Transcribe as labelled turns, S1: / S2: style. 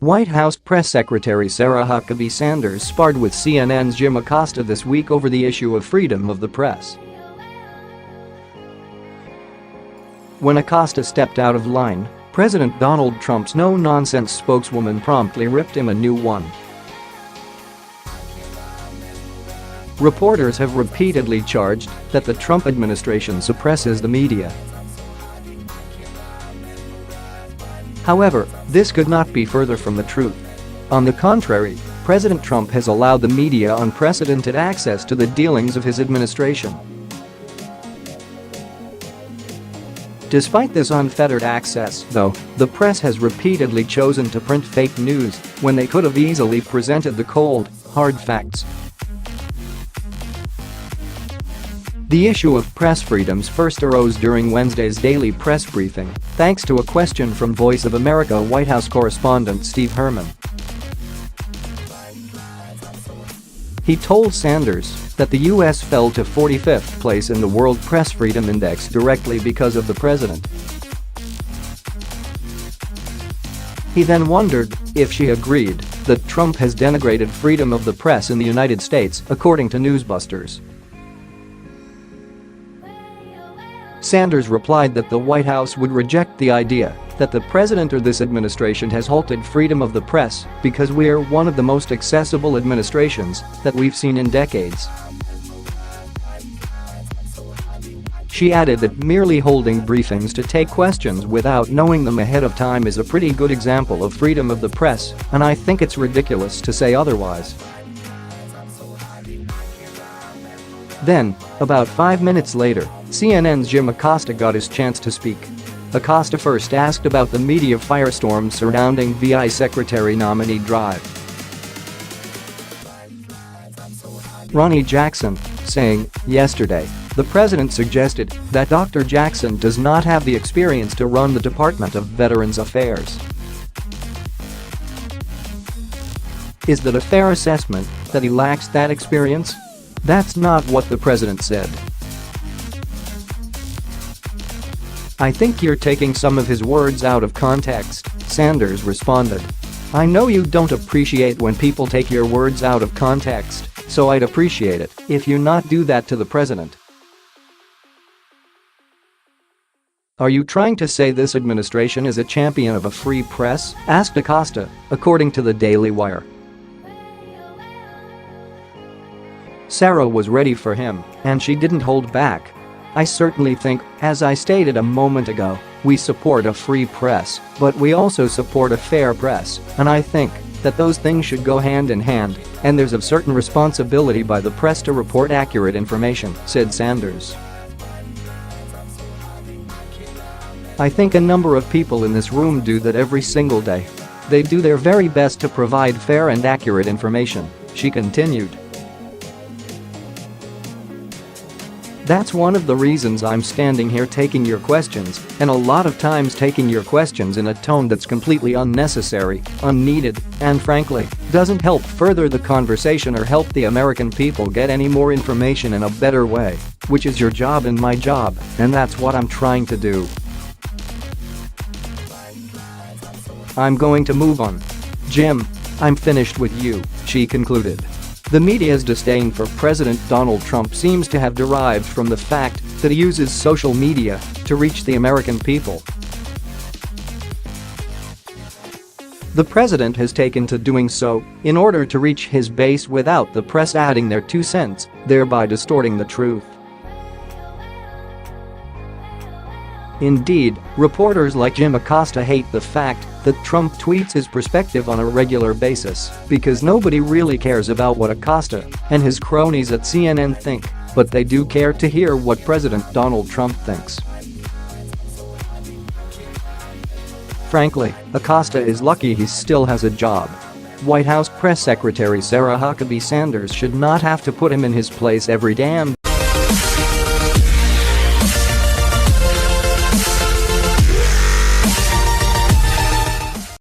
S1: White House Press Secretary Sarah Huckabee Sanders sparred with CNN's Jim Acosta this week over the issue of freedom of the press. When Acosta stepped out of line, President Donald Trump's no-nonsense spokeswoman promptly ripped him a new one. Reporters have repeatedly charged that the Trump administration suppresses the media. However, this could not be further from the truth. On the contrary, President Trump has allowed the media unprecedented access to the dealings of his administration. Despite this unfettered access, though, the press has repeatedly chosen to print fake news when they could have easily presented the cold, hard facts. The issue of press freedoms first arose during Wednesday's daily press briefing, thanks to a question from Voice of America White House correspondent Steve Herman. He told Sanders that the U.S. fell to 45th place in the World Press Freedom Index directly because of the president. He then wondered if she agreed that Trump has denigrated freedom of the press in the United States, according to NewsBusters. Sanders replied that the White House would reject the idea that the president or this administration has halted freedom of the press because we are one of the most accessible administrations that we've seen in decades. She added that merely holding briefings to take questions without knowing them ahead of time is a pretty good example of freedom of the press, and I think it's ridiculous to say otherwise. Then, about 5 minutes later, CNN's Jim Acosta got his chance to speak. Acosta first asked about the media firestorm surrounding VI Secretary nominee drive. Ronny Jackson, saying, "Yesterday, the president suggested that Dr. Jackson does not have the experience to run the Department of Veterans Affairs." Is that a fair assessment, that he lacks that experience? That's not what the president said. "I think you're taking some of his words out of context," Sanders responded. "I know you don't appreciate when people take your words out of context, so I'd appreciate it if you not do that to the president." "Are you trying to say this administration is a champion of a free press?" asked Acosta, according to the Daily Wire. Sarah was ready for him, and she didn't hold back. "I certainly think, as I stated a moment ago, we support a free press, but we also support a fair press, and I think that those things should go hand in hand, and there's a certain responsibility by the press to report accurate information," said Sanders. "I think a number of people in this room do that every single day. They do their very best to provide fair and accurate information," she continued. "That's one of the reasons I'm standing here taking your questions, and a lot of times taking your questions in a tone that's completely unnecessary, unneeded, and frankly, doesn't help further the conversation or help the American people get any more information in a better way, which is your job and my job, and that's what I'm trying to do. I'm going to move on. Jim, I'm finished with you," she concluded. The media's disdain for President Donald Trump seems to have derived from the fact that he uses social media to reach the American people. The president has taken to doing so in order to reach his base without the press adding their 2 cents, thereby distorting the truth. Indeed, reporters like Jim Acosta hate the fact that Trump tweets his perspective on a regular basis because nobody really cares about what Acosta and his cronies at CNN think, but they do care to hear what President Donald Trump thinks. Frankly, Acosta is lucky he still has a job. White House Press Secretary Sarah Huckabee Sanders should not have to put him in his place every damn